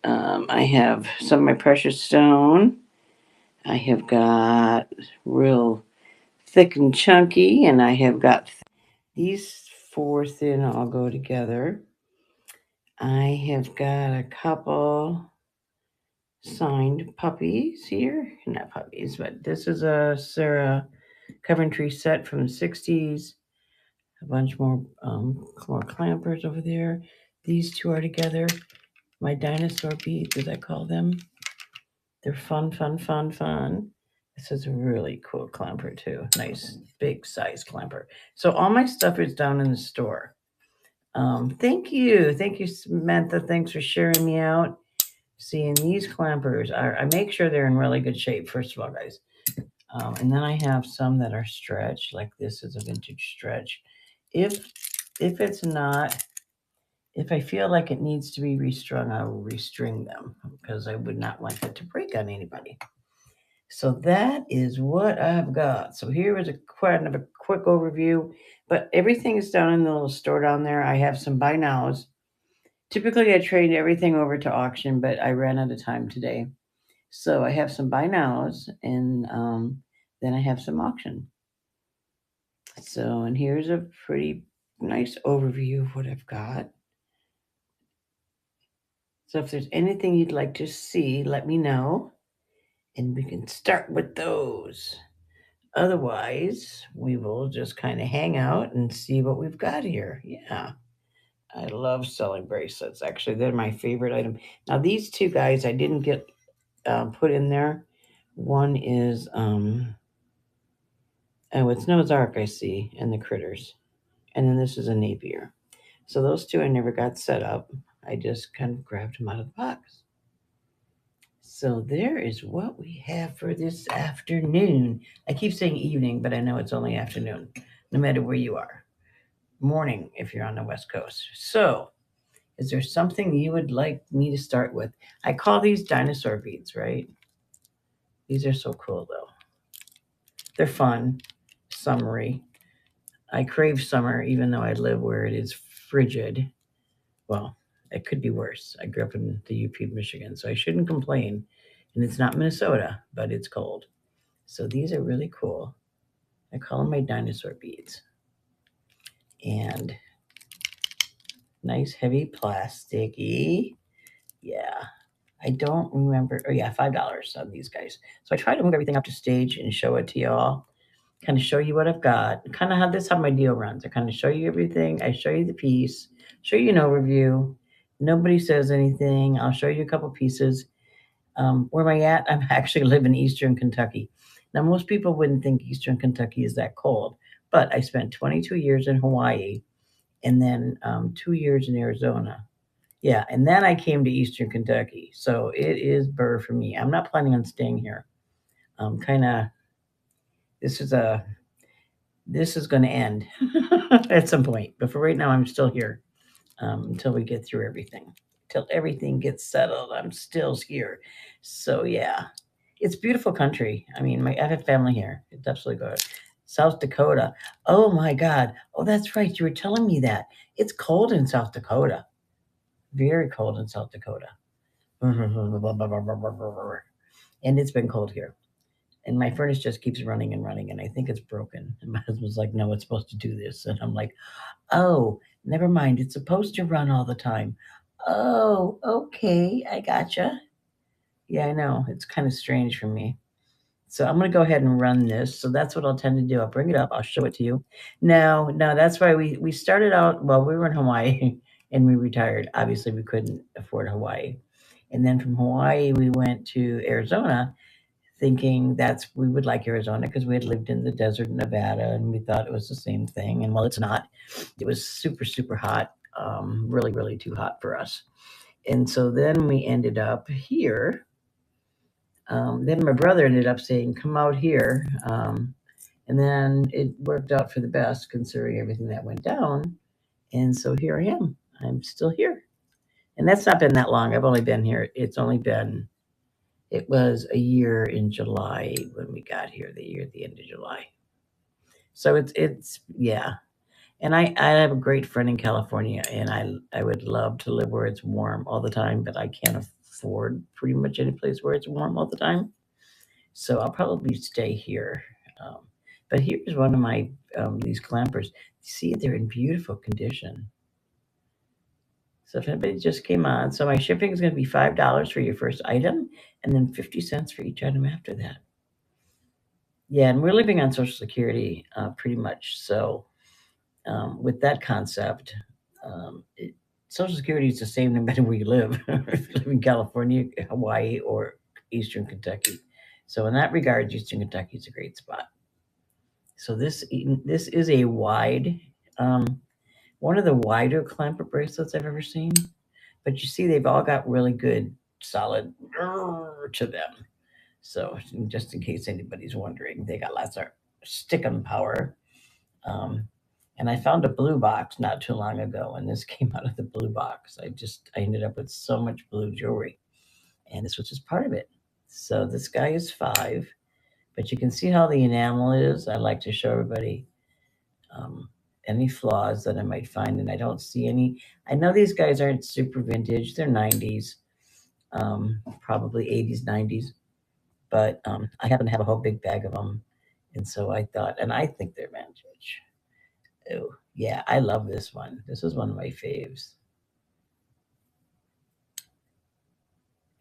I have some of my precious stone. I have got real thick and chunky, and I have got these four thin all go together. I have got a couple signed puppies here. Not puppies, but this is a Sarah Coventry set from the 60s. A bunch more clampers over there. These two are together. My dinosaur beads, as I call them. They're fun, fun, fun, fun. This is a really cool clamper too. Nice big size clamper. So all my stuff is down in the store. Thank you, Samantha. Thanks for sharing me out. Seeing these clampers, I make sure they're in really good shape. First of all, guys, and then I have some that are stretched. Like this is a vintage stretch. If if it's not, if I feel like it needs to be restrung, I will restring them because I would not want that to break on anybody. So that is what I've got. So here is a kind of a quick overview, but everything is down in the little store down there. I have some buy nows. Typically, I trade everything over to auction, but I ran out of time today. So I have some buy nows, and then I have some auction. So, and here's a pretty nice overview of what I've got. So if there's anything you'd like to see, let me know, and we can start with those. Otherwise, we will just kind of hang out and see what we've got here. Yeah, I love selling bracelets. Actually, they're my favorite item. Now, these two guys I didn't get put in there. One is, oh, it's Noah's Ark, I see, and the critters. And then this is a Napier. So those two I never got set up. I just kind of grabbed them out of the box. So there is what we have for this afternoon. I keep saying evening, but I know it's only afternoon, no matter where you are. Morning if you're on the West Coast. So, is there something you would like me to start with? I call these dinosaur beads, right? These are so cool though. They're fun, summery. I crave summer even though I live where it is frigid. Well, it could be worse. I grew up in the UP of Michigan, so I shouldn't complain. And it's not Minnesota, but it's cold. So these are really cool. I call them my dinosaur beads. And nice heavy plasticky. Yeah. I don't remember. Oh yeah, $5 on these guys. So I try to move everything up to stage and show it to y'all. Kind of show you what I've got. Kind of how this how my deal runs. I kind of show you everything. I show you the piece, show you an overview. Nobody says anything. I'll show you a couple pieces. Where am I at? I'm actually live in Eastern Kentucky. Now most people wouldn't think Eastern Kentucky is that cold, but I spent 22 years in Hawaii and then 2 years in Arizona. Yeah, and then I came to Eastern Kentucky, so it is burr for me. I'm not planning on staying here. Kind of this is a this is going to end at some point, but for right now, I'm still here until we get through everything. Till everything gets settled, I'm still here. So yeah, it's beautiful country. I mean, I have family here. It's absolutely good. South Dakota. Oh my God. Oh, that's right. You were telling me that it's cold in South Dakota. Very cold in South Dakota. And it's been cold here. And my furnace just keeps running and running, and I think it's broken. And my husband's like, "No, it's supposed to do this," and I'm like, "Oh, never mind. It's supposed to run all the time." Oh, okay, I gotcha. Yeah, I know. It's kind of strange for me. So I'm gonna go ahead and run this. So that's what I'll tend to do. I'll bring it up. I'll show it to you. No, that's why we started out. Well, we were in Hawaii and we retired. Obviously, we couldn't afford Hawaii, and then from Hawaii we went to Arizona, thinking that's we would like Arizona because we had lived in the desert in Nevada and we thought it was the same thing. And well, it's not. It was super super hot, really really too hot for us. And so then we ended up here. Then my brother ended up saying, "Come out here." And then it worked out for the best considering everything that went down. And so here I am. I'm still here. And that's not been that long. I've only been here. It's only been, it was a year in July when we got here, the year at the end of July. So it's, yeah. And I have a great friend in California, and I would love to live where it's warm all the time, but I can't afford pretty much any place where it's warm all the time. So I'll probably stay here. Um, but here's one of my these clampers. See, they're in beautiful condition. So if anybody just came on, so my shipping is going to be $5 for your first item, and then 50 cents for each item after that. Yeah, and we're living on Social Security pretty much. So with that concept, Social Security is the same no matter where you live. If you live in California, Hawaii, or Eastern Kentucky. So in that regard, Eastern Kentucky is a great spot. So this is a wide, um, one of the wider clamper bracelets I've ever seen. But you see, they've all got really good, solid to them. So just in case anybody's wondering, they got lots of stickum power. Um, and I found a blue box not too long ago, and this came out of the blue box. I ended up with so much blue jewelry, and this was just part of it. So this guy is 5, but you can see how the enamel is. I like to show everybody um, any flaws that I might find, and I don't see any. I know these guys aren't super vintage; they're 90s, probably 80s, 90s. But I happen to have a whole big bag of them, and so I thought, and I think they're vintage. Oh, yeah, I love this one. This is one of my faves.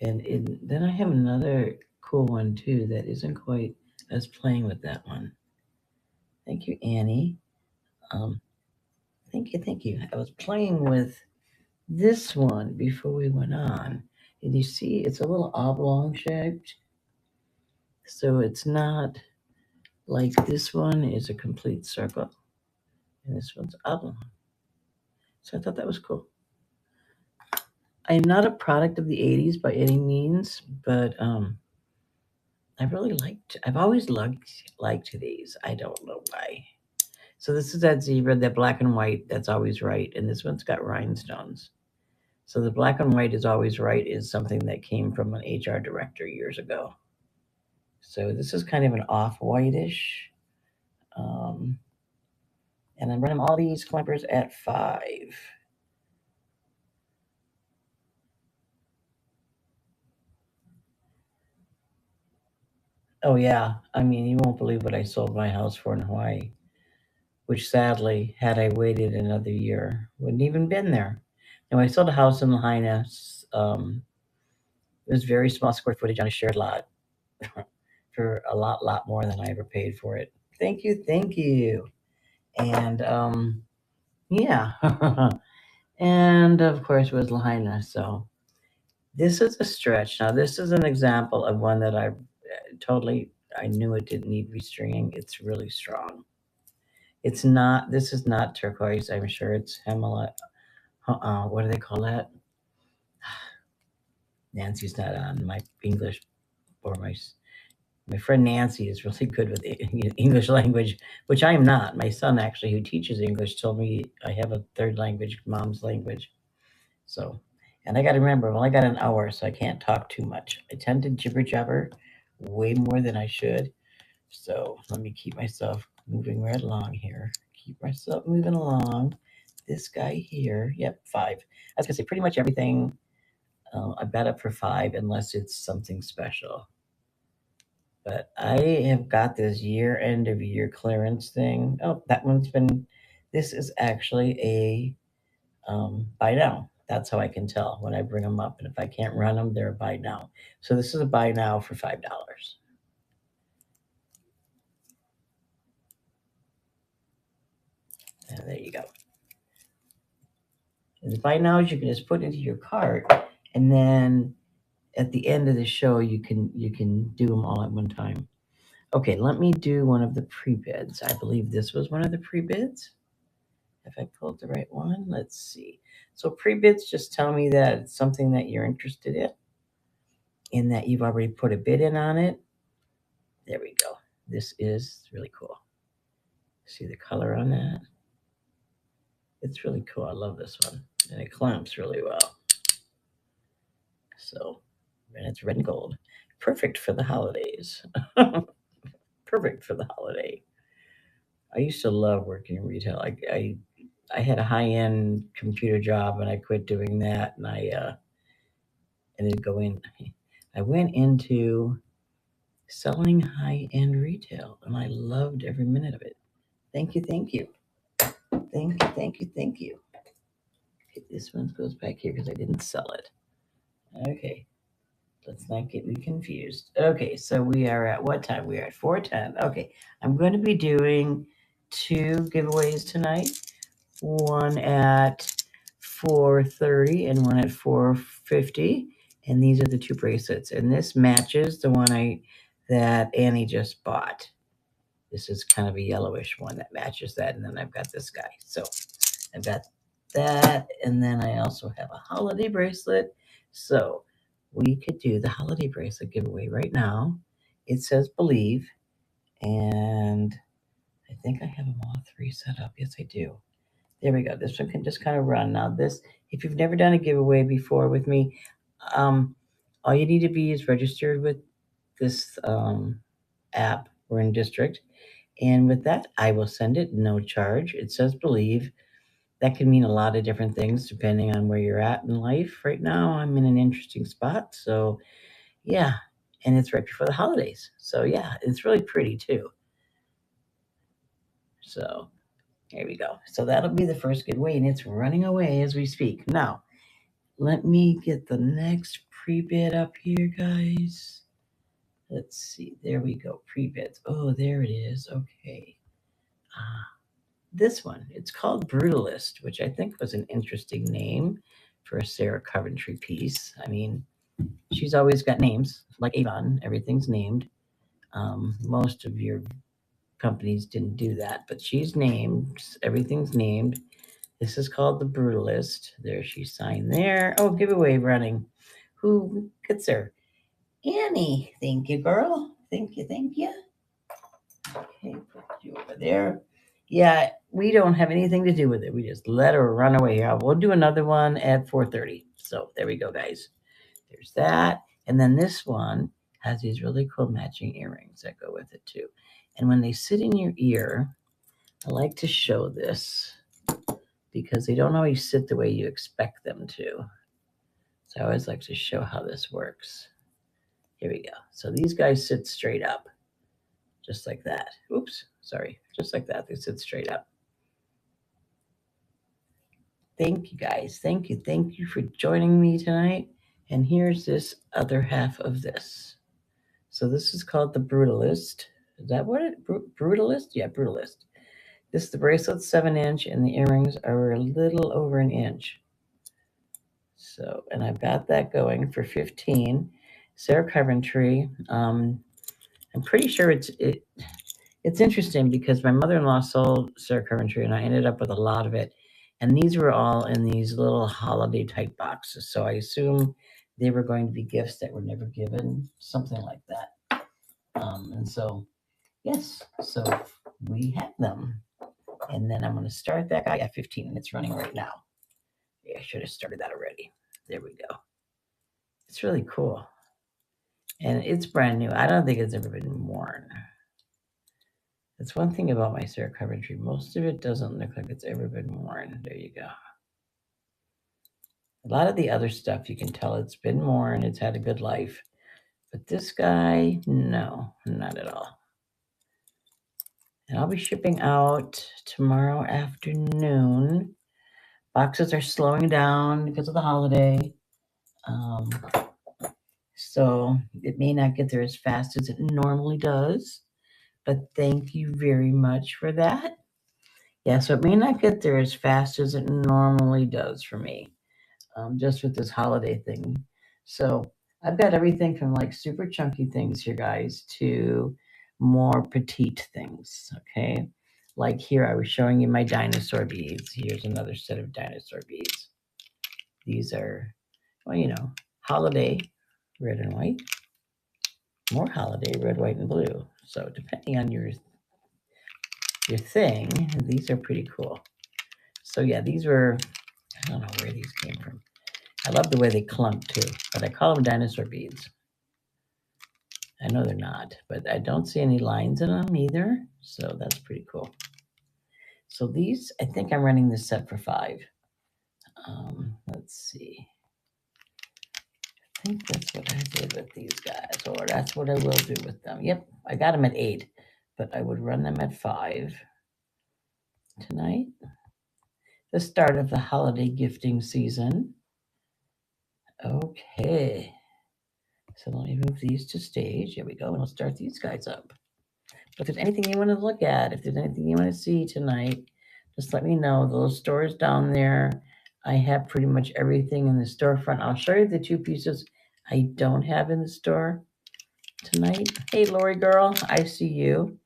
And then I have another cool one too that isn't quite. I was playing with that one. Thank you, Annie. Um, thank you, thank you. I was playing with this one before we went on. And you see, it's a little oblong shaped. So it's not like this one is a complete circle. And this one's oblong. So I thought that was cool. I am not a product of the 80s by any means, but I've always liked these. I don't know why. So this is that zebra, that black and white, that's always right. And this one's got rhinestones. So the black and white is always right is something that came from an HR director years ago. So this is kind of an off-whitish. Um, and I'm running all these clampers at 5. Oh yeah, I mean you won't believe what I sold my house for in Hawaii, which sadly, had I waited another year, wouldn't even been there. Now I sold a house in Lahaina. It was very small square footage on a shared lot for a lot more than I ever paid for it. Thank you, thank you. And yeah, and of course it was Lahaina. So this is a stretch. Now this is an example of one that I totally. I knew it didn't need restringing. It's really strong. It's not. This is not turquoise. I'm sure it's Himalaya. What do they call that? Nancy's not on my English, or my friend Nancy is really good with the English language, which I am not. My son actually, who teaches English, told me I have a third language, mom's language. So, and I got to remember, I've only got an hour, so I can't talk too much. I tend to jibber jabber way more than I should. So let me keep myself moving right along here. Keep myself moving along. This guy here, yep, 5. I was gonna say pretty much everything. I bet up for 5 unless it's something special. But I have got this year end of year clearance thing. Oh, that one's been. This is actually a buy now. That's how I can tell when I bring them up, and if I can't run them, they're a buy now. So this is a buy now for $5. And there you go. And the buy nows you can just put into your cart, and then at the end of the show you can do them all at one time. Okay, let me do one of the pre-bids. I believe this was one of the pre-bids. If I pulled the right one, let's see. So pre-bids just tell me that it's something that you're interested in that you've already put a bid in on it. There we go. This is really cool. See the color on that? It's really cool. I love this one. And it clamps really well. So, and it's red and gold. Perfect for the holidays. Perfect for the holiday. I used to love working in retail. I I had a high-end computer job and I quit doing that, and I didn't go in. I went into selling high-end retail, and I loved every minute of it. Thank you, thank you, thank you, thank you, thank you. Okay, this one goes back here because I didn't sell it. Okay, let's not get me confused. Okay, so we are at what time? We are at 4:10. Okay, I'm going to be doing 2 giveaways tonight. One at 4:30 and one at 4:50. And these are the 2 bracelets. And this matches the one that Annie just bought. This is kind of a yellowish one that matches that. And then I've got this guy. So I've got that. And then I also have a holiday bracelet. So we could do the holiday bracelet giveaway right now. It says believe. And I think I have them all 3 set up. Yes, I do. There we go. This one can just kind of run. Now this, if you've never done a giveaway before with me, all you need to be is registered with this app. We're in district. And with that, I will send it no charge. It says believe. That can mean a lot of different things depending on where you're at in life. Right now, I'm in an interesting spot. So, yeah. And it's right before the holidays. So, yeah, it's really pretty too. So, here we go. So, that'll be the first giveaway, and it's running away as we speak. Now, let me get the next pre-bid up here, guys. Let's see. There we go. Pre-bids. Oh, there it is. Okay. This one. It's called Brutalist, which I think was an interesting name for a Sarah Coventry piece. I mean, she's always got names, like Avon. Everything's named. Most of your companies didn't do that, but she's named. Everything's named. This is called the Brutalist. There, she signed there. Oh, giveaway running. Who gets there? Annie. Thank you, girl. Thank you, thank you. Okay, put you over there. Yeah, we don't have anything to do with it. We just let her run away. We'll do another one at 4:30. So there we go, guys. There's that. And then this one has these really cool matching earrings that go with it too. And when they sit in your ear, I like to show this because they don't always sit the way you expect them to. So I always like to show how this works. Here we go. So these guys sit straight up, just like that. Oops, sorry. Just like that. They sit straight up. Thank you, guys. Thank you. Thank you for joining me tonight. And here's this other half of this. So this is called the Brutalist. Is that what it? Brutalist? Yeah, Brutalist. This the bracelet's 7-inch, and the earrings are a little over an inch. So, and I've got that going for 15. Sarah Coventry. I'm pretty sure it's interesting because my mother-in-law sold Sarah Coventry, and I ended up with a lot of it. And these were all in these little holiday type boxes. So I assume they were going to be gifts that were never given, something like that. And so, yes, so we have them. And then I'm going to start that guy at 15, and it's running right now. Yeah, I should have started that already. There we go. It's really cool. And it's brand new. I don't think it's ever been worn. That's one thing about my Sarah Coventry. Most of it doesn't look like it's ever been worn. There you go. A lot of the other stuff, you can tell it's been worn. It's had a good life. But this guy, no, not at all. And I'll be shipping out tomorrow afternoon. Boxes are slowing down because of the holiday. So it may not get there as fast as it normally does. But thank you very much for that. Yeah, so it may not get there as fast as it normally does for me, just with this holiday thing. So I've got everything from like super chunky things here, guys, to more petite things, okay? Like here, I was showing you my dinosaur beads. Here's another set of dinosaur beads. These are, well, you know, holiday, red and white. More holiday, red, white, and blue. So depending on your thing, these are pretty cool. So yeah, these were, I don't know where these came from. I love the way they clunk too, but I call them dinosaur beads. I know they're not, but I don't see any lines in them either, so that's pretty cool. So these, I think I'm running this set for 5. Let's see. I think that's what I did with these guys, or that's what I will do with them. Yep, I got them at 8, but I would run them at 5 tonight. The start of the holiday gifting season. Okay. So let me move these to stage. Here we go. And we'll start these guys up. If there's anything you want to look at, if there's anything you want to see tonight, just let me know. Those stores down there, I have pretty much everything in the storefront. I'll show you the 2 pieces I don't have in the store tonight. Hey, Lori girl, I see you.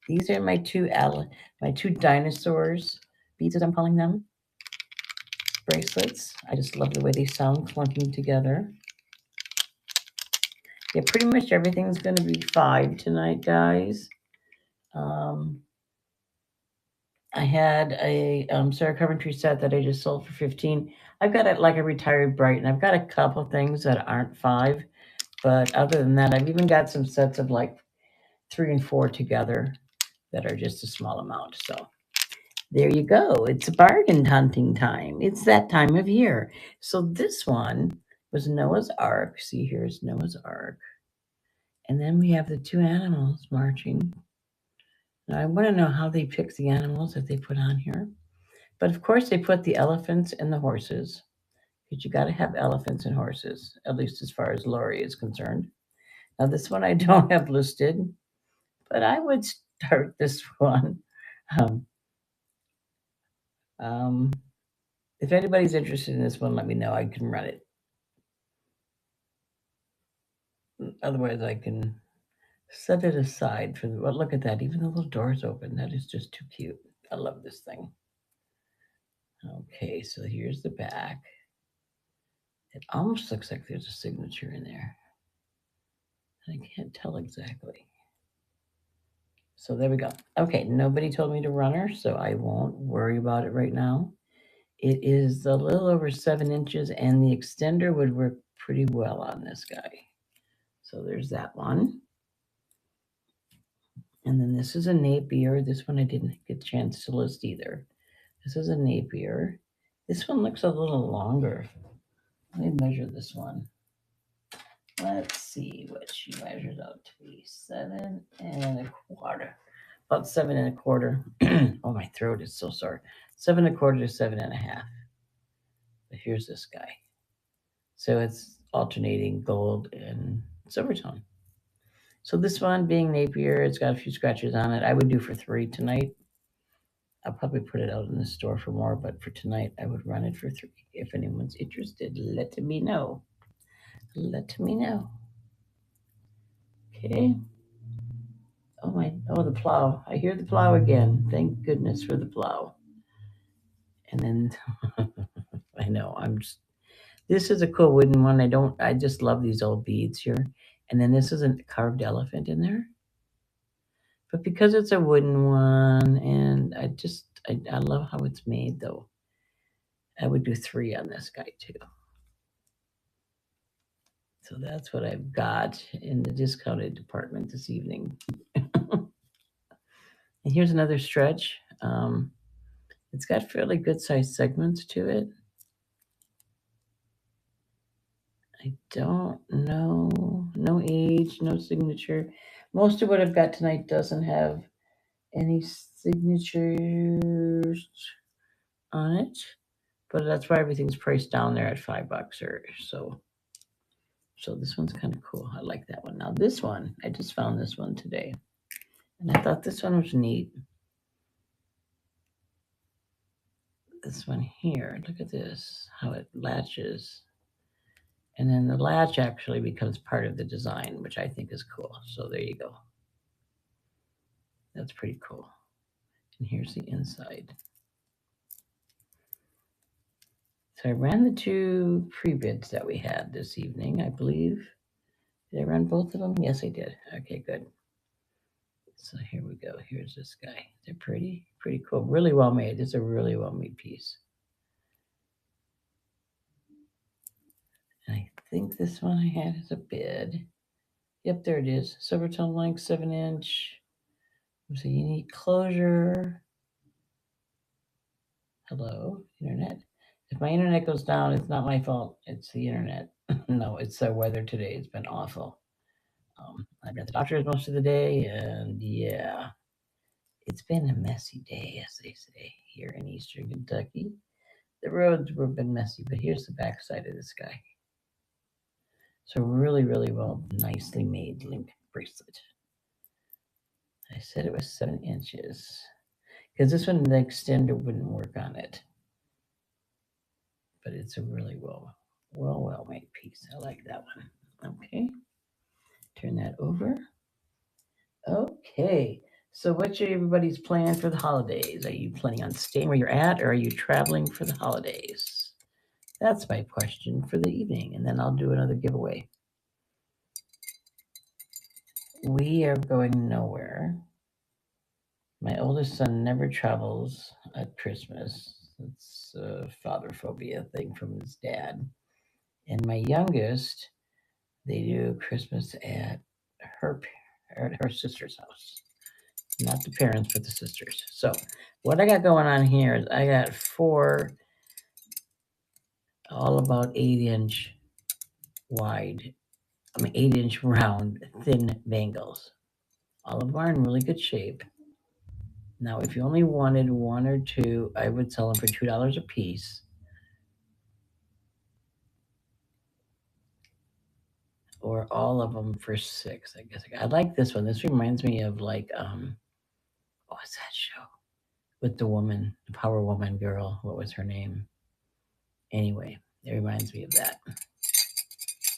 These are my two dinosaurs beads, as I'm calling them. Bracelets. I just love the way they sound clunking together. Yeah, pretty much everything's going to be 5 tonight, guys. I had a Sarah Coventry set that I just sold for 15. I've got it like a retired bright, and I've got a couple things that aren't 5. But other than that, I've even got some sets of like 3 and 4 together that are just a small amount. So there you go. It's bargain hunting time. It's that time of year. So this one was Noah's Ark. See, here's Noah's Ark. And then we have the 2 animals marching. Now, I want to know how they pick the animals that they put on here. But of course, they put the elephants and the horses, because you got to have elephants and horses, at least as far as Lori is concerned. Now, this one I don't have listed, but I would start this one. Um, um, if anybody's interested in this one, let me know. I can run it. Otherwise, I can set it aside for the. Well, look at that. Even the little door's open. That is just too cute. I love this thing. Okay, so here's the back. It almost looks like there's a signature in there. I can't tell exactly. So there we go. Okay, nobody told me to run her, so I won't worry about it right now. It is a little over 7 inches, and the extender would work pretty well on this guy. So there's that one. And then this is a Napier. This one I didn't get a chance to list either. This is a Napier. This one looks a little longer. Let me measure this one. Let's see what she measures out to be. 7 1/4. About 7 1/4. Oh, my throat is so sore. 7 1/4 to 7 1/2. But here's this guy. So it's alternating gold and silver tone. So this one being Napier, it's got a few scratches on it. I would do for 3 tonight. I'll probably put it out in the store for more, but for tonight, I would run it for 3. If anyone's interested, let me know. Let me know. Okay. Oh, the plow. I hear the plow again. Thank goodness for the plow. And then, I know, this is a cool wooden one. I just love these old beads here. And then this is a carved elephant in there. But because it's a wooden one, and I love how it's made, though. I would do 3 on this guy, too. So that's what I've got in the discounted department this evening. And here's another stretch. It's got fairly good sized segments to it. I don't know. No age, no signature. Most of what I've got tonight doesn't have any signatures on it, but that's why everything's priced down there at $5 or so. So this one's kind of cool. I like that one. Now this one, I just found this one today, and I thought this one was neat. This one here, look at this, how it latches. And then the latch actually becomes part of the design, which I think is cool. So there you go. That's pretty cool. And here's the inside. So I ran the 2 pre-bids that we had this evening, I believe. Did I run both of them? Yes, I did. Okay, good. So here we go. Here's this guy. They're pretty cool. Really well made. It's a really well made piece. And I think this one I had as a bid. Yep, there it is. Silver tone length, 7 inch. It's a unique closure. Hello, internet. If my internet goes down, it's not my fault. It's the internet. No, it's the weather today. It's been awful. I've been at the doctor's most of the day, and yeah, it's been a messy day, as they say here in Eastern Kentucky. The roads have been messy, but here's the backside of this guy. So really, really well, nicely made link bracelet. I said it was 7 inches because this one the extender wouldn't work on it, but it's a really well made piece. I like that one. Okay, turn that over. Okay, so what's everybody's plan for the holidays? Are you planning on staying where you're at, or are you traveling for the holidays? That's my question for the evening, and then I'll do another giveaway. We are going nowhere. My oldest son never travels at Christmas. It's a father phobia thing from his dad. And my youngest, they do Christmas at her her sister's house. Not the parents, but the sisters. So what I got going on here is I got four all about 8 inch wide, 8 inch round, thin bangles. All of them are in really good shape. Now, if you only wanted one or two, I would sell them for $2 a piece, or all of them for 6. I guess I like this one. This reminds me of like what's that show with the woman, the Power Woman girl? What was her name? Anyway, it reminds me of that.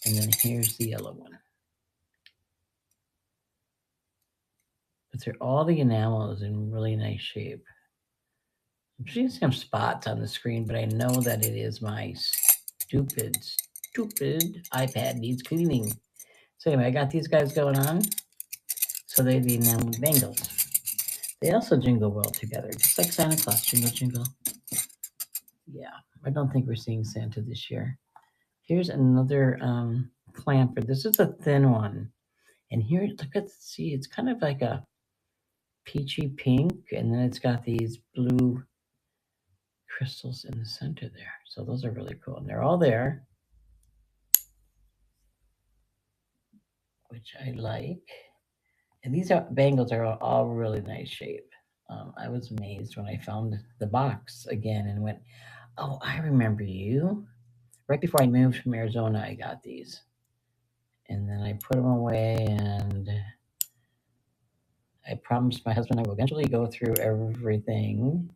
And then here's the yellow one. But they're all the enamel is in really nice shape. I'm seeing some spots on the screen, but I know that it is my stupid iPad needs cleaning. So anyway, I got these guys going on. So they're the enamel bangles. They also jingle well together, just like Santa Claus jingle jingle. Yeah, I don't think we're seeing Santa this year. Here's another clamper. This is a thin one, and here, look at see, it's kind of like a peachy pink, and then it's got these blue crystals in the center there. So those are really cool, and they're all there, which I like. And these bangles are all really nice shape. I was amazed when I found the box again and went, "Oh, I remember you." Right before I moved from Arizona, I got these, and then I put them away, and I promised my husband I will eventually go through everything.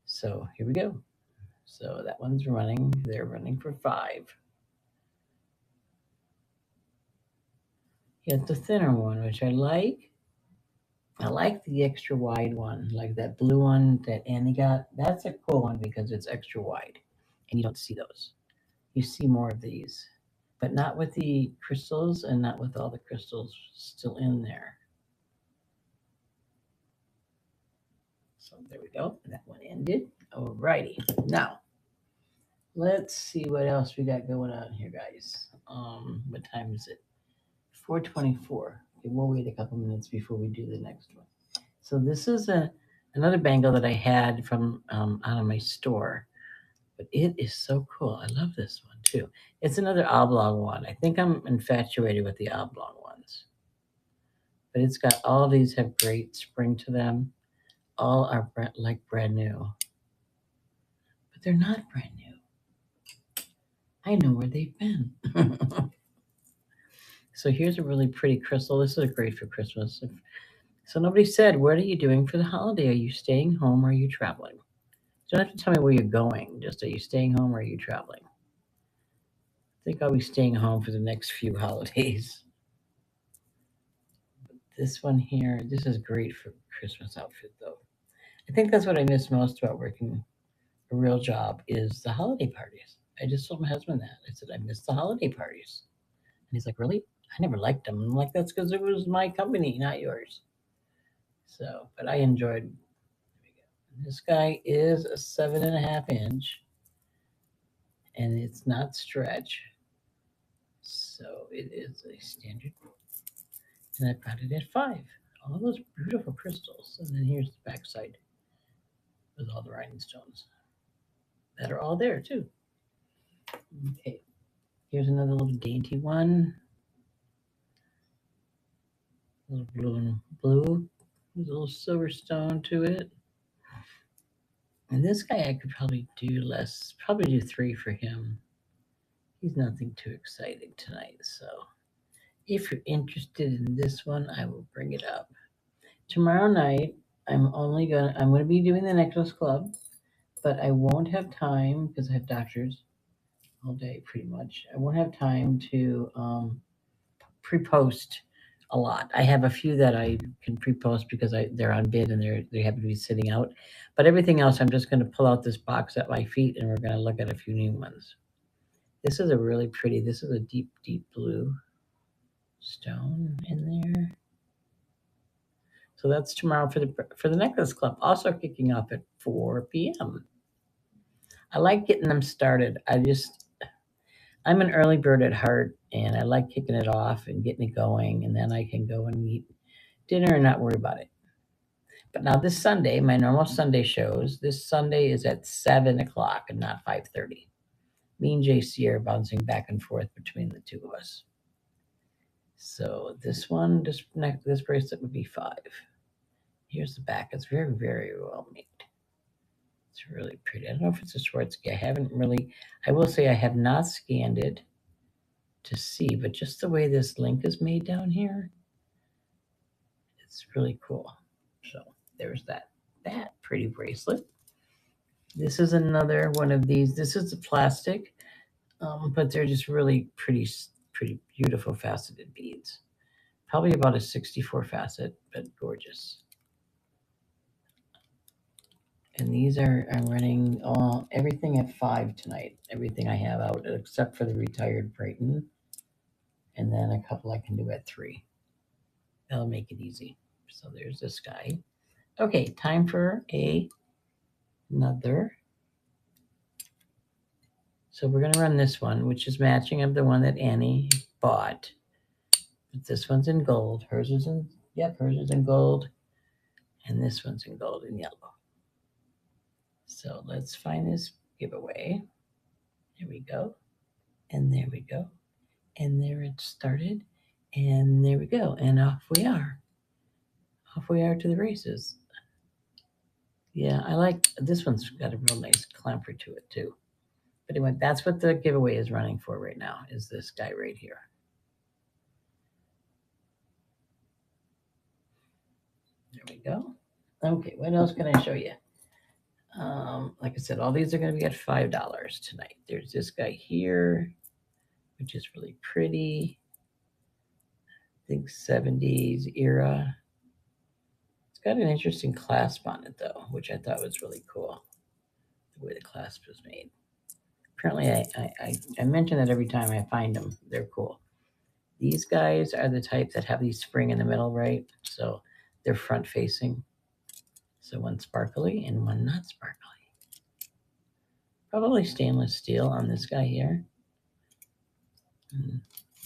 So here we go. So that one's running. They're running for 5. Here's the thinner one, which I like. I like the extra wide one, like that blue one that Annie got. That's a cool one because it's extra wide, and you don't see those. You see more of these, but not with the crystals and not with all the crystals still in there. So there we go. That one ended. Alrighty. Now let's see what else we got going on here, guys. What time is it? 4:24. Okay, we'll wait a couple minutes before we do the next one. So this is another bangle that I had from out of my store, but it is so cool. I love this one too. It's another oblong one. I think I'm infatuated with the oblong ones, but it's got all these have great spring to them. All are like brand new, but they're not brand new. I know where they've been. So here's a really pretty crystal. This is great for Christmas. So nobody said, what are you doing for the holiday? Are you staying home or are you traveling? You don't have to tell me where you're going. Just are you staying home or are you traveling? I think I'll be staying home for the next few holidays. This one here, this is great for Christmas outfit though. I think that's what I miss most about working a real job is the holiday parties. I just told my husband that. I said, I miss the holiday parties. And he's like, really? I never liked them. I'm like, that's because it was my company, not yours. So, but I enjoyed. This guy is a 7.5 inch, and it's not stretch, so it is a standard. And I've got it at 5. All those beautiful crystals, and then here's the backside with all the rhinestones. that are all there too. Okay, here's another little dainty one. A little blue and blue, with a little silver stone to it. And this guy I could probably do less, probably do 3 for him. He's nothing too exciting tonight, so if you're interested in this one, I will bring it up. Tomorrow night, I'm gonna be doing the necklace club, but I won't have time because I have doctors all day pretty much. I won't have time to pre-post a lot. I have a few that I can pre-post because they're on bid and they happen to be sitting out. But everything else, I'm just going to pull out this box at my feet and we're going to look at a few new ones. This is a really pretty. This is a deep, deep blue stone in there. So that's tomorrow for the necklace club. Also kicking off at 4 p.m. I like getting them started. I'm an early bird at heart, and I like kicking it off and getting it going, and then I can go and eat dinner and not worry about it. But now this Sunday, my normal Sunday shows. This Sunday is at 7 o'clock and not 5:30. Me and JC are bouncing back and forth between the two of us. So this bracelet would be 5. Here's the back. It's very, very well made. It's really pretty. I don't know if it's a Swarovski. I will say I have not scanned it to see, but just the way this link is made down here, it's really cool. So there's that pretty bracelet. This is another one of these. This is the plastic, but they're just really pretty beautiful faceted beads. Probably about a 64 facet, but gorgeous. And these I'm running everything at 5 tonight. Everything I have out except for the retired Brighton. And then a couple I can do at 3. That'll make it easy. So there's this guy. Okay, time for another. So we're going to run this one, which is matching of the one that Annie bought. But this one's in gold. Hers is in gold. And this one's in gold and yellow. So let's find this giveaway. Here we go. And there we go. And there it started. And there we go. And off we are. Off we are to the races. Yeah, I like this one's got a real nice clamper to it too. But anyway, that's what the giveaway is running for right now, is this guy right here. There we go. Okay, what else can I show you? Like I said, all these are going to be at $5 tonight. There's this guy here, which is really pretty. I think 70s era. It's got an interesting clasp on it, though, which I thought was really cool, the way the clasp was made. Apparently, I mention that every time I find them. They're cool. These guys are the type that have these spring in the middle, right? So they're front facing. So one sparkly and one not sparkly. Probably stainless steel on this guy here.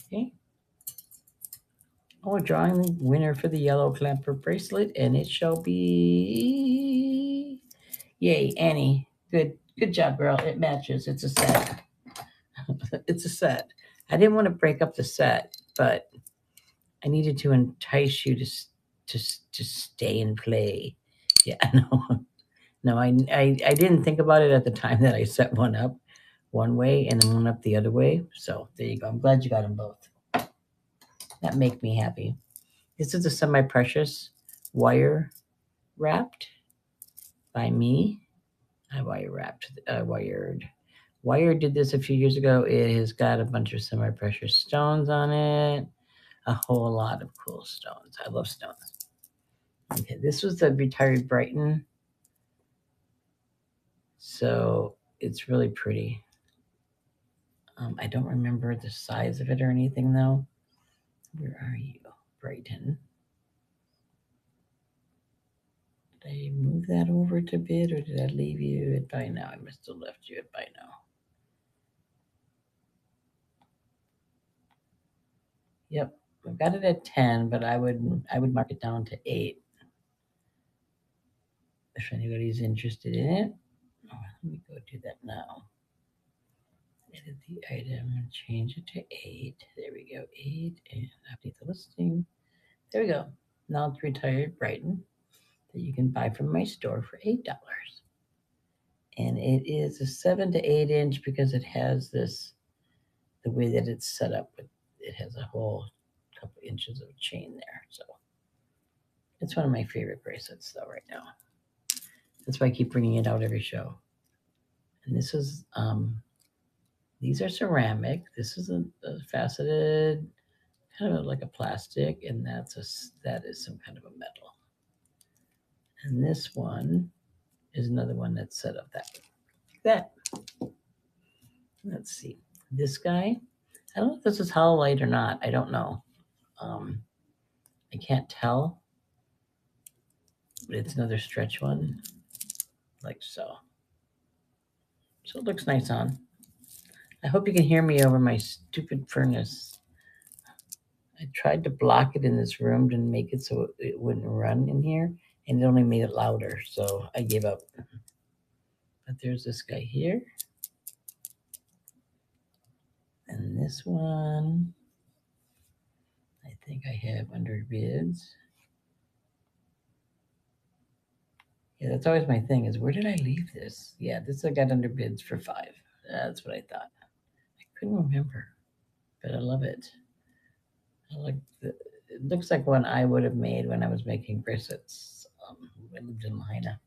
Okay. Oh, drawing the winner for the yellow clamper bracelet, and it shall be... Yay, Annie. Good job, girl. It matches. It's a set. It's a set. I didn't want to break up the set, but I needed to entice you to stay and play. Yeah, no, I didn't think about it at the time that I set one up one way and then one up the other way. So there you go. I'm glad you got them both. That make me happy. This is a semi-precious wire wrapped by me. I Wire did this a few years ago. It has got a bunch of semi-precious stones on it. A whole lot of cool stones. I love stones. Okay, this was the retired Brighton. So it's really pretty. I don't remember the size of it or anything, though. Where are you, Brighton? Did I move that over to bid, or did I leave you at buy now? I must have left you at buy now. Yep, I've got it at 10, but I would mark it down to 8 if anybody's interested in it. Oh, let me go do that now. Edit the item and change it to 8. There we go, 8, and update the listing. There we go. Now it's retired Brighton that you can buy from my store for $8. And it is a 7 to 8 inch because it has this, the way that it's set up, it has a whole couple inches of chain there. So it's one of my favorite bracelets though right now. That's why I keep bringing it out every show. And this is, these are ceramic. This is a faceted, kind of like a plastic, and that is some kind of a metal. And this one is another one that's set up that way, like that. Let's see. This guy, I don't know if this is hollow light or not. I don't know. I can't tell, but it's another stretch one, like so. So it looks nice on. I hope you can hear me over my stupid furnace. I tried to block it in this room to make it so it wouldn't run in here, and it only made it louder, so I gave up. But there's this guy here. And this one, I think I have under bids. Yeah, that's always my thing is, where did I leave this? Yeah, this I got under bids for 5. That's what I thought. I couldn't remember, but I love it. I like it looks like one I would have made when I was making bracelets. I lived in Lahaina.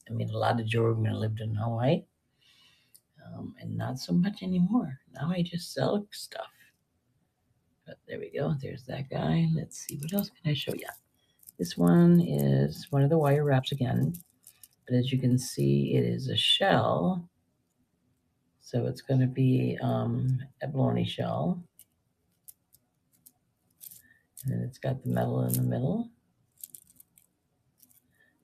I made a lot of jewelry when I lived in Hawaii. And not so much anymore. Now I just sell stuff. But there we go. There's that guy. Let's see. What else can I show you? This one is one of the wire wraps again. But as you can see, it is a shell. So it's going to be abalone shell. And then it's got the metal in the middle.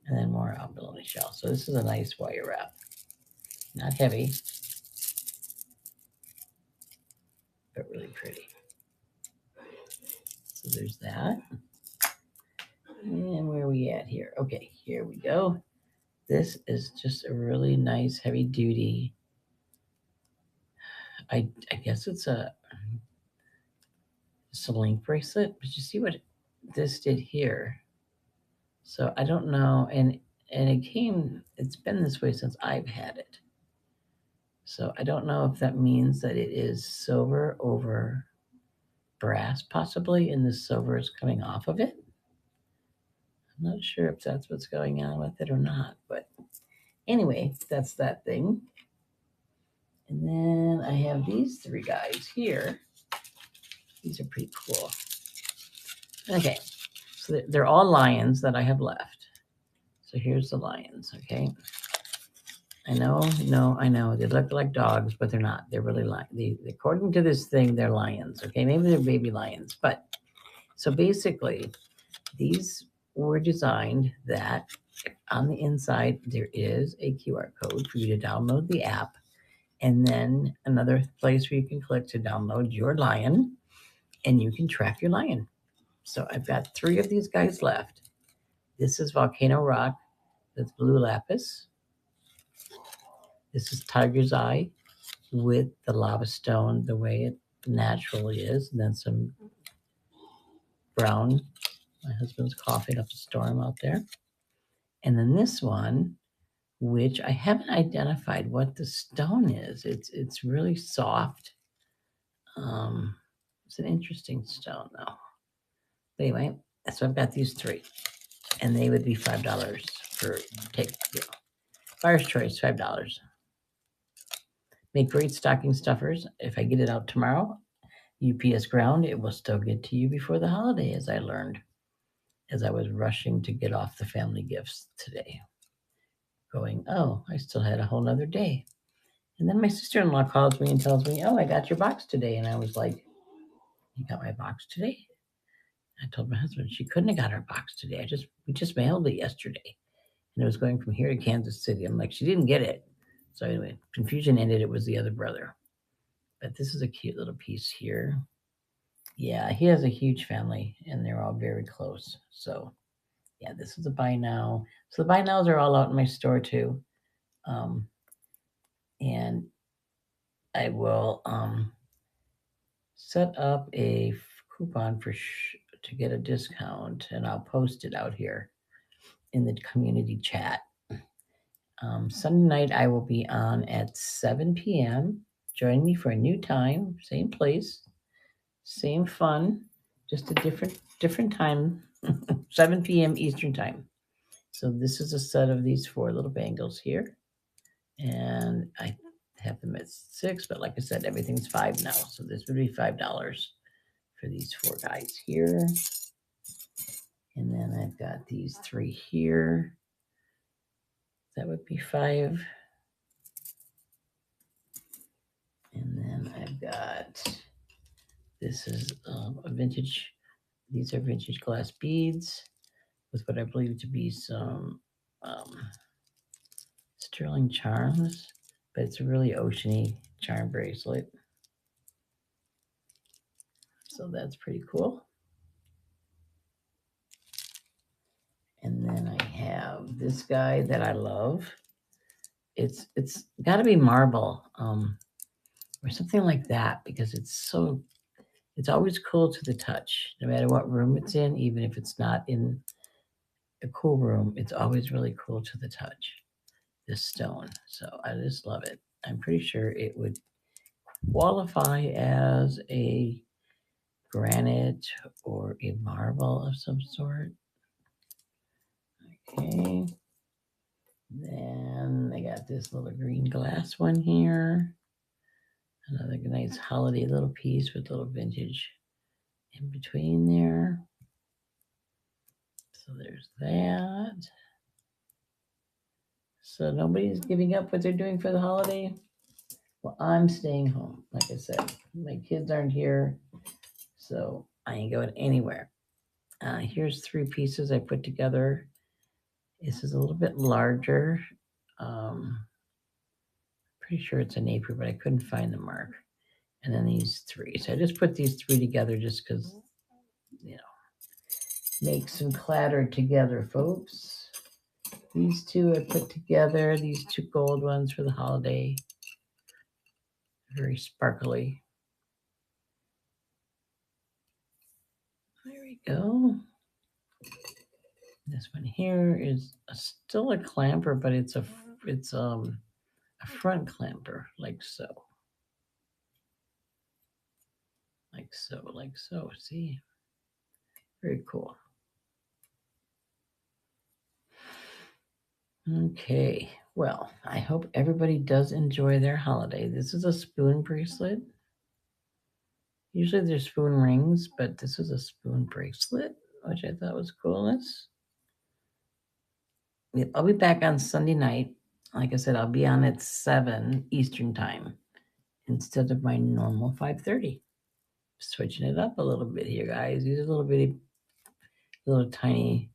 And then more abalone shell. So this is a nice wire wrap. Not heavy, but really pretty. So there's that. And where are we at here? Okay, here we go. This is just a really nice heavy duty. I guess it's a link bracelet, but you see what this did here. So I don't know, and it's been this way since I've had it. So I don't know if that means that it is silver over brass possibly, and the silver is coming off of it. I'm not sure if that's what's going on with it or not, but anyway, that's that thing. And then I have these 3 guys here. These are pretty cool. Okay, so they're all lions that I have left. So here's the lions, okay? I know, they look like dogs, but they're not. They're really lions. According to this thing, they're lions, okay? Maybe they're baby lions, but so basically, these were designed that on the inside, there is a QR code for you to download the app, and then another place where you can click to download your lion, and you can track your lion. So I've got 3 of these guys left. This is Volcano Rock with blue lapis. This is Tiger's Eye with the lava stone the way it naturally is, and then some brown. My husband's coughing up a storm out there. And then this one, which I haven't identified what the stone is. It's really soft. It's an interesting stone though. But anyway, so I've got these 3, and they would be $5 for take. Buyer's choice, $5. Make great stocking stuffers. If I get it out tomorrow, UPS ground, it will still get to you before the holiday, as I learned as I was rushing to get off the family gifts today. Going, oh, I still had a whole nother day. And then my sister-in-law calls me and tells me, oh, I got your box today. And I was like, you got my box today? I told my husband she couldn't have got her box today. We just mailed it yesterday. And it was going from here to Kansas City. I'm like, she didn't get it. So anyway, confusion ended. It was the other brother. But this is a cute little piece here. Yeah, he has a huge family, and they're all very close. So, yeah, this is a buy now. So the buy nows are all out in my store too. and I will set up a coupon to get a discount, and I'll post it out here in the community chat. Sunday night I will be on at 7 p.m. Join me for a new time, same place, same fun, just a different time, 7 p.m. Eastern time. So this is a set of these 4 little bangles here, and I have them at 6, but like I said, everything's 5 now, so this would be $5 for these 4 guys here. And then I've got these 3 here. That would be 5. And then I've got, this is a vintage, these are vintage glass beads with what I believe to be some sterling charms, but it's a really oceany charm bracelet. So that's pretty cool. And then I have this guy that I love. It's got to be marble or something like that, because it's always cool to the touch, no matter what room it's in, even if it's not in a cool room, it's always really cool to the touch, this stone. So I just love it. I'm pretty sure it would qualify as a granite or a marble of some sort. Okay. Then I got this little green glass one here. Another nice holiday little piece with little vintage in between there. So there's that. So nobody's giving up what they're doing for the holiday. Well, I'm staying home. Like I said, my kids aren't here, so I ain't going anywhere. Here's 3 pieces I put together. This is a little bit larger. Pretty sure it's a napier, but I couldn't find the mark. And then these 3. So I just put these 3 together just because, make some clatter together, folks. These 2 I put together, these 2 gold ones for the holiday. Very sparkly. There we go. This one here is still a clamper, but it's a front clamper, like so. Like so. See? Very cool. Okay. Well, I hope everybody does enjoy their holiday. This is a spoon bracelet. Usually there's spoon rings, but this is a spoon bracelet, which I thought was coolness. Yep, I'll be back on Sunday night. Like I said, I'll be on at 7 Eastern time instead of my normal 5:30. Switching it up a little bit here, guys. These are little tiny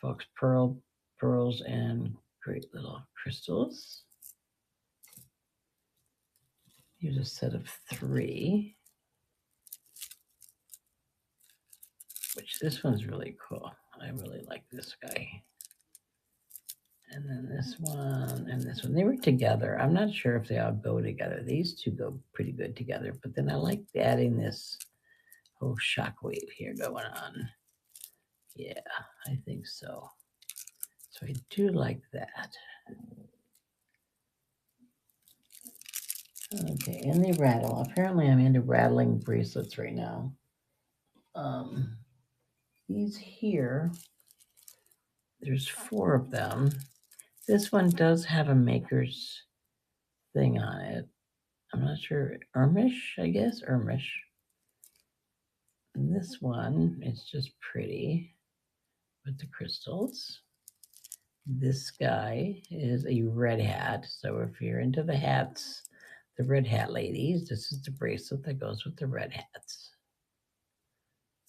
fox pearls and great little crystals. Here's a set of 3, which this one's really cool. I really like this guy. And then this one and this one. They were together. I'm not sure if they all go together. These 2 go pretty good together, but then I like adding this whole shockwave here going on. Yeah, I think so. So I do like that. Okay, and they rattle. Apparently I'm into rattling bracelets right now. These here, there's 4 of them. This one does have a maker's thing on it. I'm not sure. Ermish, I guess. Ermish. And this one is just pretty with the crystals. This guy is a red hat. So if you're into the hats, the red hat ladies, this is the bracelet that goes with the red hats.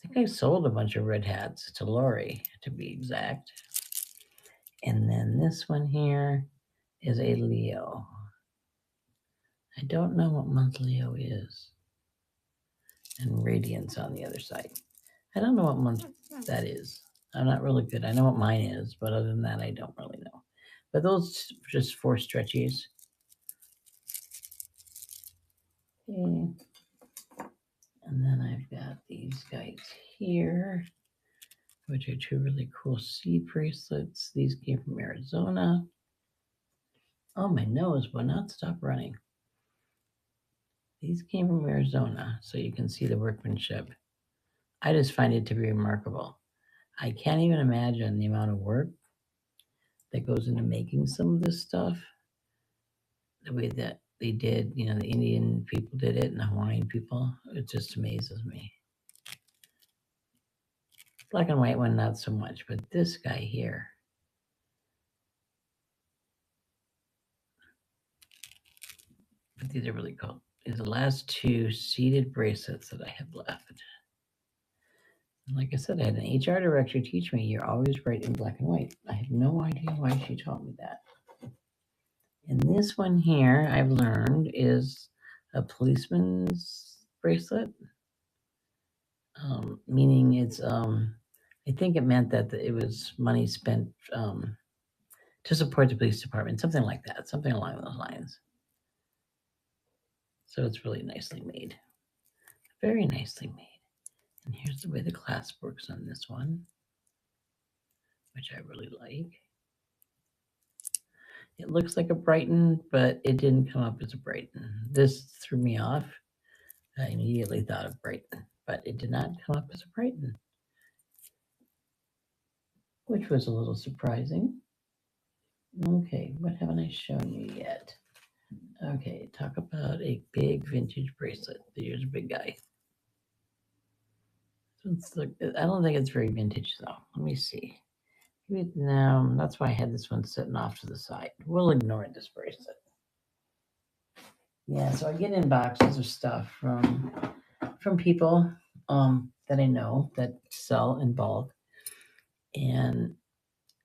I think I sold a bunch of red hats to Lori, to be exact. And then this one here is a Leo. I don't know what month Leo is. And Radiance on the other side. I don't know what month that is. I'm not really good. I know what mine is, but other than that, I don't really know. But those just 4 stretchies. Okay. And then I've got these guys here, which are two really cool seed bracelets. These came from Arizona. Oh, my nose will not stop running. These came from Arizona, so you can see the workmanship. I just find it to be remarkable. I can't even imagine the amount of work that goes into making some of this stuff. The way that they did, the Indian people did it and the Hawaiian people. It just amazes me. Black and white one, not so much, but this guy here. But these are really cool. These are the last two seeded bracelets that I have left. And like I said, I had an HR director teach me you're always right in black and white. I have no idea why she taught me that. And this one here I've learned is a policeman's bracelet, meaning it's, I think it meant that it was money spent to support the police department, something like that, something along those lines. So it's really nicely made, very nicely made. And here's the way the clasp works on this one, which I really like. It looks like a Brighton, but it didn't come up as a Brighton. This threw me off. I immediately thought of Brighton, but it did not come up as a Brighton, which was a little surprising. Okay, what haven't I shown you yet? Okay, talk about a big vintage bracelet. Here's a big guy. I don't think it's very vintage though. Let me see. No, that's why I had this one sitting off to the side. We'll ignore this bracelet. Yeah, so I get in boxes of stuff from people that I know that sell in bulk, and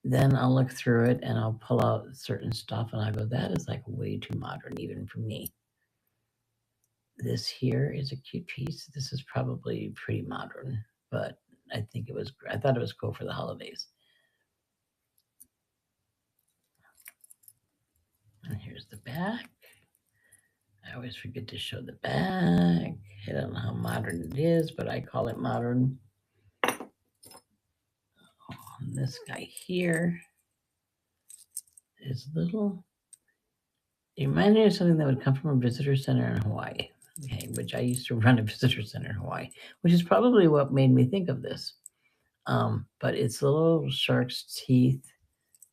then I'll look through it and I'll pull out certain stuff and I go, that is like way too modern even for me. This here is a cute piece. This is probably pretty modern, but I thought it was cool for the holidays. And here's the back. I always forget to show the back. I don't know how modern it is, but I call it modern. And this guy here is little. It reminded me of something that would come from a visitor center in Hawaii, okay, which I used to run a visitor center in Hawaii, which is probably what made me think of this. But it's little shark's teeth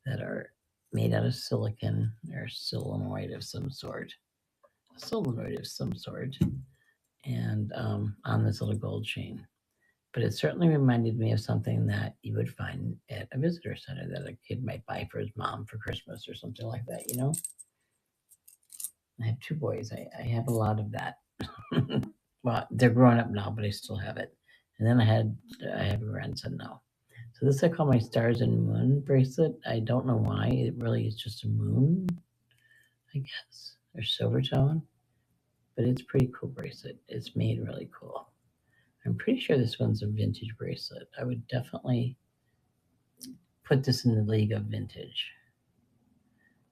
that are made out of silicon or solenoid of some sort. And on this little gold chain. But it certainly reminded me of something that you would find at a visitor center that a kid might buy for his mom for Christmas or something like that, you know? I have two boys. I have a lot of that. Well, they're grown up now, but I still have it. And then I have a grandson now. So this I call my stars and moon bracelet. I don't know why. It really is just a moon, I guess, or silver tone. But it's pretty cool bracelet. It's made really cool. I'm pretty sure this one's a vintage bracelet. I would definitely put this in the league of vintage.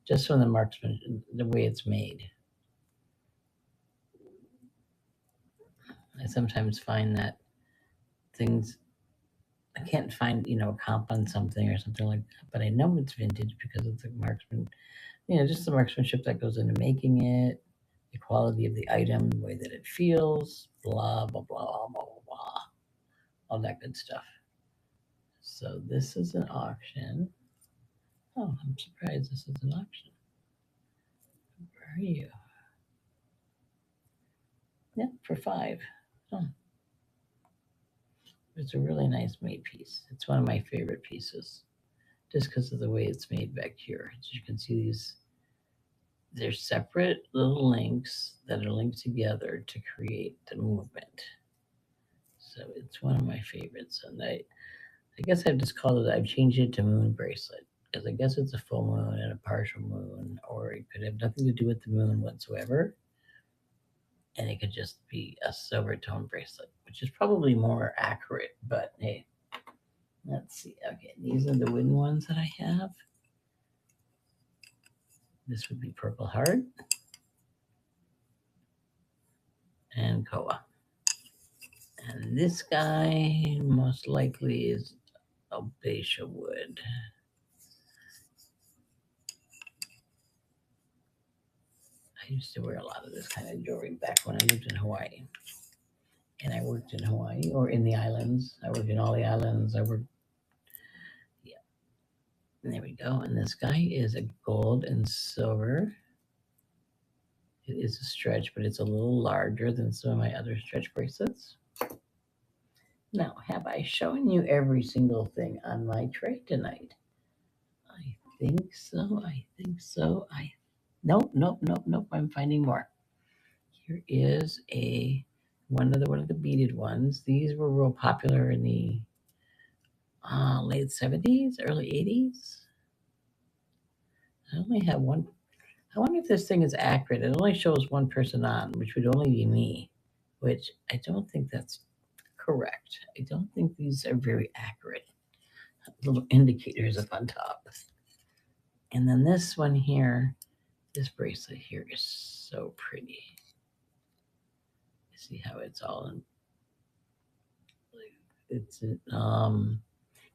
Just from the marksman, the way it's made. I sometimes find that things I can't find, a comp on something or something like that, but I know it's vintage because of the marksman, just the marksmanship that goes into making it, the quality of the item, the way that it feels, blah, blah, blah, blah, blah, blah, all that good stuff. So this is an auction. Oh, I'm surprised this is an auction. Where are you? Yeah, for 5. Oh. It's a really nice made piece. It's one of my favorite pieces just because of the way it's made back here. As you can see, they're separate little links that are linked together to create the movement. So it's one of my favorites. And I guess I've just called it, I've changed it to moon bracelet because I guess it's a full moon and a partial moon, or it could have nothing to do with the moon whatsoever. And it could just be a silver tone bracelet, which is probably more accurate, but hey, let's see. Okay, these are the wooden ones that I have. This would be purple heart. and koa. And this guy most likely is Albacia wood. I used to wear a lot of this kind of jewelry back when I lived in Hawaii. And I worked in Hawaii or in the islands. I worked in all the islands. Yeah. And there we go. And this guy is a gold and silver. It is a stretch, but it's a little larger than some of my other stretch bracelets. Now, have I shown you every single thing on my tray tonight? I think so. Nope. I'm finding more. Here is one of the beaded ones. These were real popular in the late 70s, early 80s. I only have one. I wonder if this thing is accurate. It only shows one person on, which would only be me, which I don't think that's correct. I don't think these are very accurate. Little indicators up on top. And then this one here, this bracelet here is so pretty. You see how it's all in, it's kind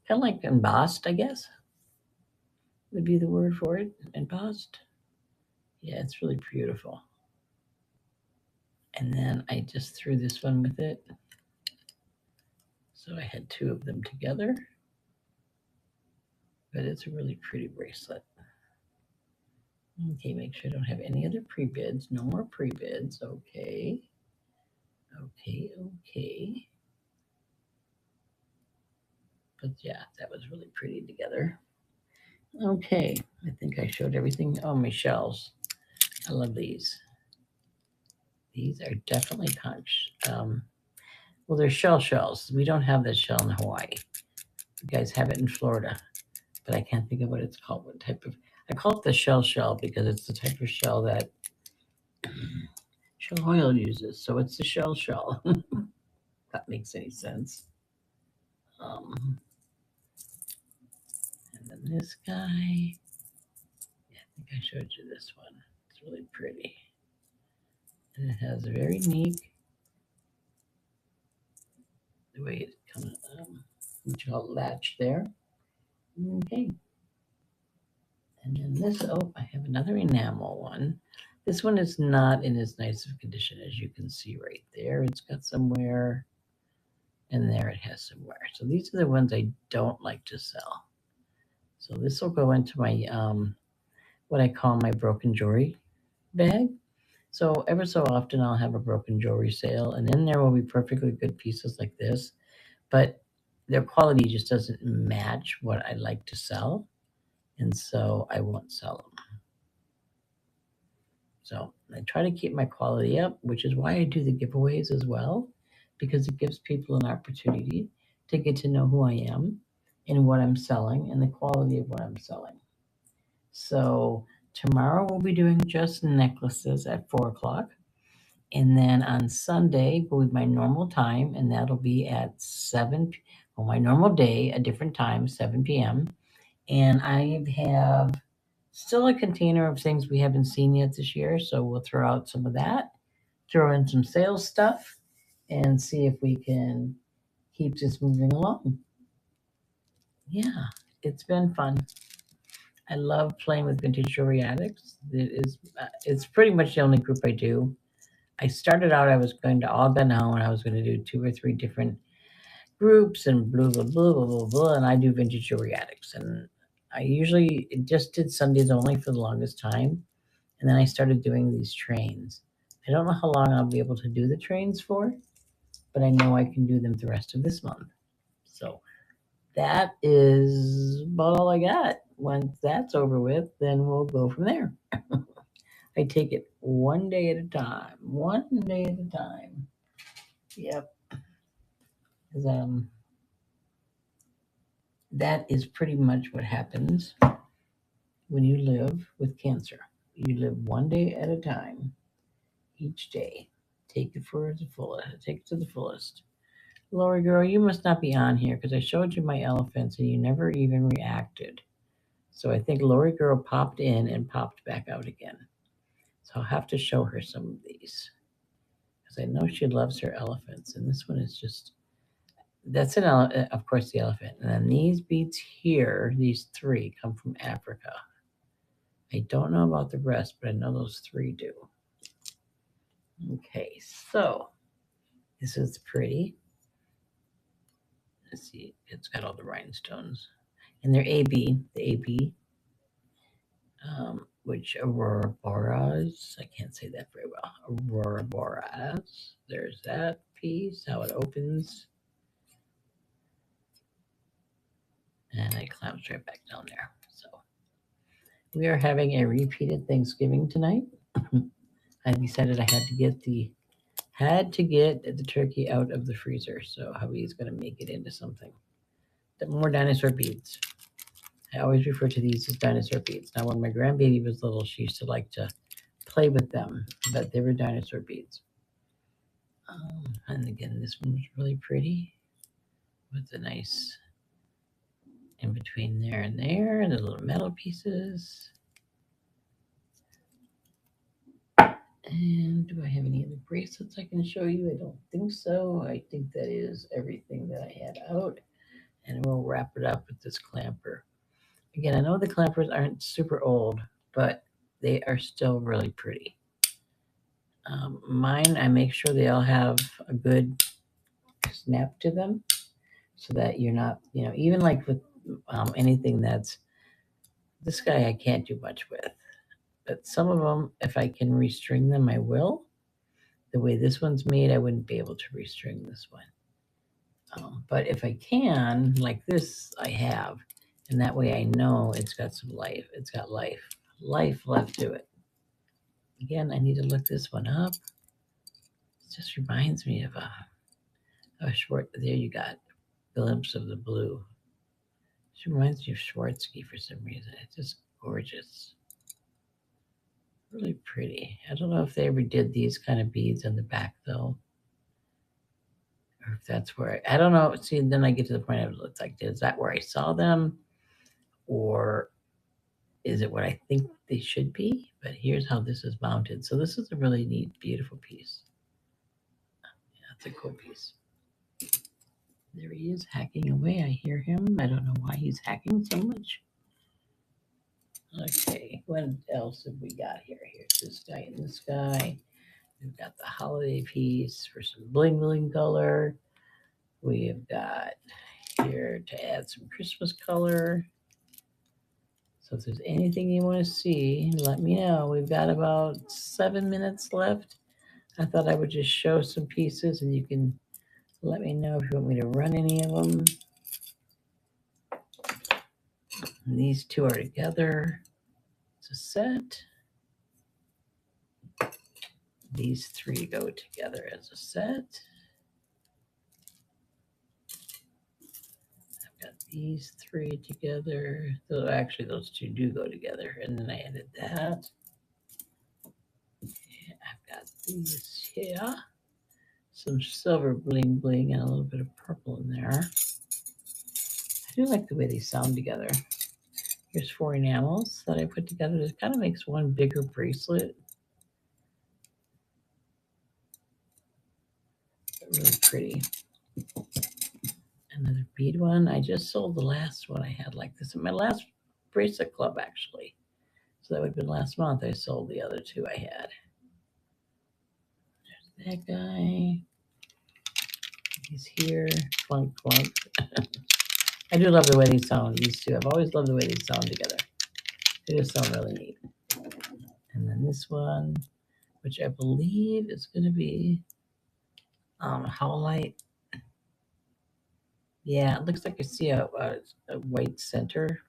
of like embossed, I guess would be the word for it. Embossed. Yeah, it's really beautiful. And then I just threw this one with it. So I had two of them together. But it's a really pretty bracelet. Okay, make sure I don't have any other pre-bids. No more pre-bids. Okay. But yeah, that was really pretty together. Okay, I think I showed everything. Oh, my shells. I love these. These are definitely conch. Well, they're shells. We don't have this shell in Hawaii. You guys have it in Florida, but I can't think of what it's called. What type of? I call it the shell because it's the type of shell that shell oil uses. So it's the shell. That makes any sense. And then this guy. Yeah, I think I showed you this one. It's really pretty. And it has a very neat the way it comes, what you call it, latch there. Okay. And then this, I have another enamel one. This one is not in as nice of condition as you can see right there. It's got some wear, and there it has some wear. So these are the ones I don't like to sell. So this will go into my, what I call my broken jewelry bag. So ever so often I'll have a broken jewelry sale, and in there will be perfectly good pieces like this, but their quality just doesn't match what I like to sell, and so I won't sell them. So I try to keep my quality up, which is why I do the giveaways as well, because it gives people an opportunity to get to know who I am and what I'm selling and the quality of what I'm selling. So tomorrow we'll be doing just necklaces at 4:00. And then on Sunday will be my normal time, and that'll be at 7, well, my normal day, a different time, 7 p.m. And I have still a container of things we haven't seen yet this year, so we'll throw out some of that, throw in some sales stuff, and see if we can keep this moving along. Yeah, it's been fun. I love playing with vintage jewelry addicts. It's pretty much the only group I do. I started out, I was going to all gun ho, and I was going to do 2 or 3 different groups and blah, and I do vintage jewelry addicts. And I usually just did Sundays only for the longest time. And then I started doing these trains. I don't know how long I'll be able to do the trains for, but I know I can do them the rest of this month. So that is about all I got. Once that's over with, then we'll go from there. I take it one day at a time. One day at a time. Yep. 'Cause, that is pretty much what happens when you live with cancer. You live one day at a time, each day. Take it for the fullest. Take it to the fullest. Lori girl, you must not be on here because I showed you my elephants and you never even reacted. So I think Lori girl popped in and popped back out again. So I'll have to show her some of these. because I know she loves her elephants. And this one is just, that's of course, the elephant. And then these beads here, these three come from Africa. I don't know about the rest, but I know those three do. Okay, so this is pretty. Let's see, it's got all the rhinestones. And they're AB, the AB, which Aurora Boreas, I can't say that very well. Aurora Boreas, there's that piece, how it opens. And it clamps right back down there. So we are having a repeated Thanksgiving tonight. I decided I had to get the turkey out of the freezer. So hubby's going to make it into something. More dinosaur beads. I always refer to these as dinosaur beads. Now, when my grandbaby was little, she used to like to play with them, but they were dinosaur beads. And again, this one was really pretty with the nice in between there and there, the little metal pieces. And do I have any other bracelets I can show you? I don't think so. I think that is everything that I had out. And we'll wrap it up with this clamper. Again, I know the clampers aren't super old, but they are still really pretty. Mine, I make sure they all have a good snap to them so that you're not, even like with anything that's, this guy I can't do much with. But some of them, if I can restring them, I will. The way this one's made, I wouldn't be able to restring this one. But if I can, like this, I have. And that way I know it's got some life. It's got life left to it. Again, I need to look this one up. It just reminds me of a short, there you got glimpse of the blue. It reminds me of Schwarzsky for some reason. It's just gorgeous. Really pretty. I don't know if they ever did these kind of beads on the back though. Or if that's where, I don't know. See, then I get to the point of it's like, is that where I saw them? Or is it what I think they should be? But here's how this is mounted. So this is a really neat, beautiful piece. Yeah, it's a cool piece. There he is hacking away. I hear him. I don't know why he's hacking so much. Okay, what else have we got here? Here's this guy and this guy. We've got the holiday piece for some bling bling color. We have got here to add some Christmas color. So if there's anything you want to see, let me know. We've got about 7 minutes left. I thought I would just show some pieces and you can let me know if you want me to run any of them. And these two are together. It's a set. These three go together as a set. I've got these three together. So actually, those two do go together. And then I added that. Yeah, I've got these here. Some silver bling bling and a little bit of purple in there. I do like the way they sound together. Here's 4 enamels that I put together. It kind of makes one bigger bracelet. Really pretty. Another bead one. I just sold the last one I had like this in my last bracelet club, actually. So that would have been last month. I sold the other two I had. There's that guy. He's here. Clunk, clunk. I do love the way these sound, these two. I've always loved the way they sound together. They just sound really neat. And then this one, which I believe is going to be Howlite. Yeah, it looks like I see a white center.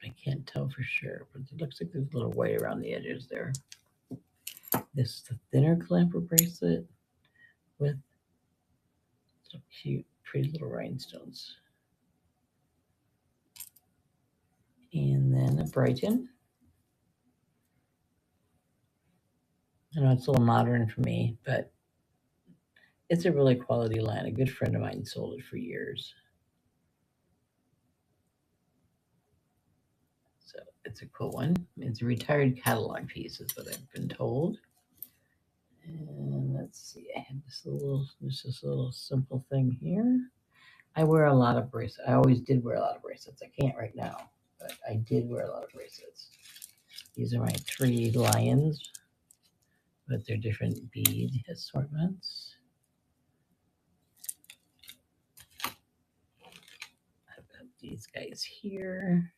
I can't tell for sure, but it looks like there's a little white around the edges there. This is the thinner clamper bracelet with some cute, pretty little rhinestones. And then a Brighton. I know it's a little modern for me, but it's a really quality line. A good friend of mine sold it for years. So it's a cool one. It's a retired catalog piece, is what I've been told. And let's see, I have this little simple thing here. I wear a lot of bracelets. I always did wear a lot of bracelets. I can't right now, but I did wear a lot of bracelets. These are my 3 lions with their different bead assortments. I've got these guys here.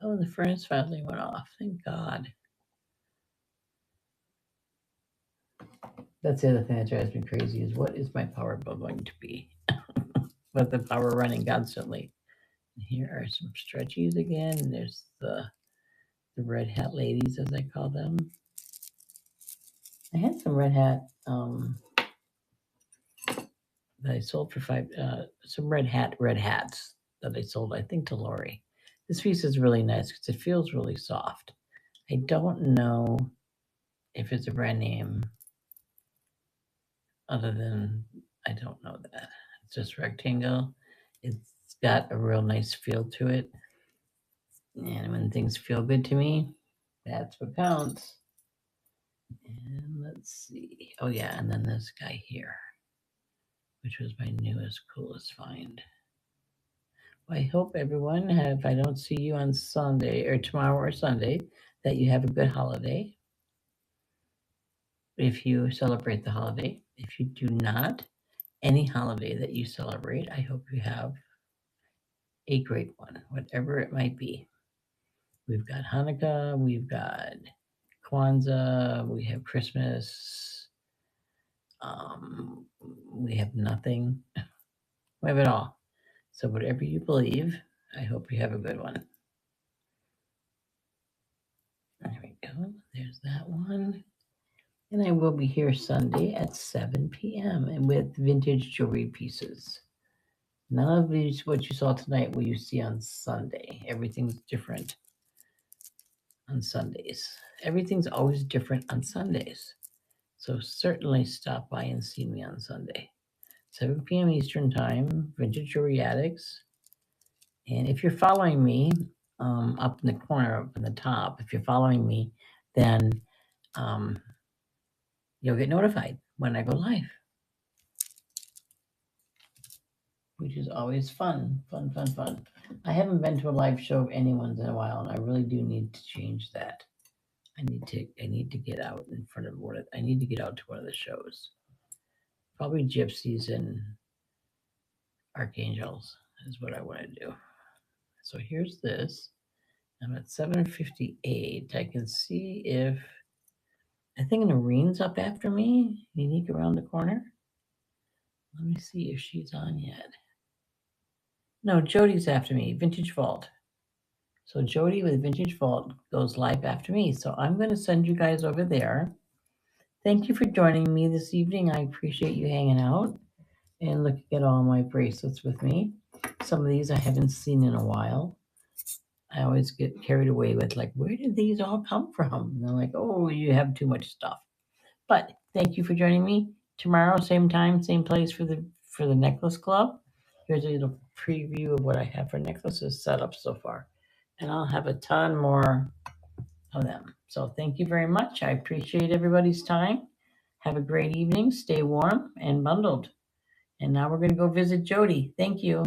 Oh, the furnace finally went off. Thank God. That's the other thing that drives me crazy is what is my power bill going to be? With the power running constantly. And here are some stretchies again. There's the red hat ladies, as I call them. I had some red hat that I sold for some red hats that I sold, I think, to Lori. This piece is really nice because it feels really soft. I don't know if it's a brand name other than I don't know that. It's just rectangle. It's got a real nice feel to it. And when things feel good to me, that's what counts. And let's see. Oh, yeah. And then this guy here, which was my newest, coolest find. I hope everyone, if I don't see you on Sunday or tomorrow or Sunday, that you have a good holiday. If you celebrate the holiday, if you do not, any holiday that you celebrate, I hope you have a great one, whatever it might be. We've got Hanukkah, we've got Kwanzaa, we have Christmas, we have nothing. We have it all. So whatever you believe, I hope you have a good one. There we go. There's that one. And I will be here Sunday at 7 p.m. and with vintage jewelry pieces. None of these, what you saw tonight, will you see on Sunday. Everything's different on Sundays. Everything's always different on Sundays. So certainly stop by and see me on Sunday. 7 p.m. Eastern Time, Vintage Jewelry Addicts. And if you're following me up in the corner, up in the top, if you're following me, then you'll get notified when I go live, which is always fun. I haven't been to a live show of anyone's in a while, and I really do need to change that. I need to get out in front of I need to get out to one of the shows. Probably Gypsies and Archangels is what I want to do. So here's this. I'm at 7:58. I can see if I think Noreen's up after me. Unique around the corner. Let me see if she's on yet. No, Jody's after me. Vintage Vault. So Jody with Vintage Vault goes live after me. So I'm going to send you guys over there. Thank you for joining me this evening. I appreciate you hanging out and looking at all my bracelets with me. Some of these I haven't seen in a while. I always get carried away with like, where did these all come from? And they're like, oh, you have too much stuff. But thank you for joining me. Tomorrow, same time, same place for the necklace club. Here's a little preview of what I have for necklaces set up so far. And I'll have a ton more of them. So thank you very much. I appreciate everybody's time. Have a great evening. Stay warm and bundled. And now we're going to go visit Jody. Thank you.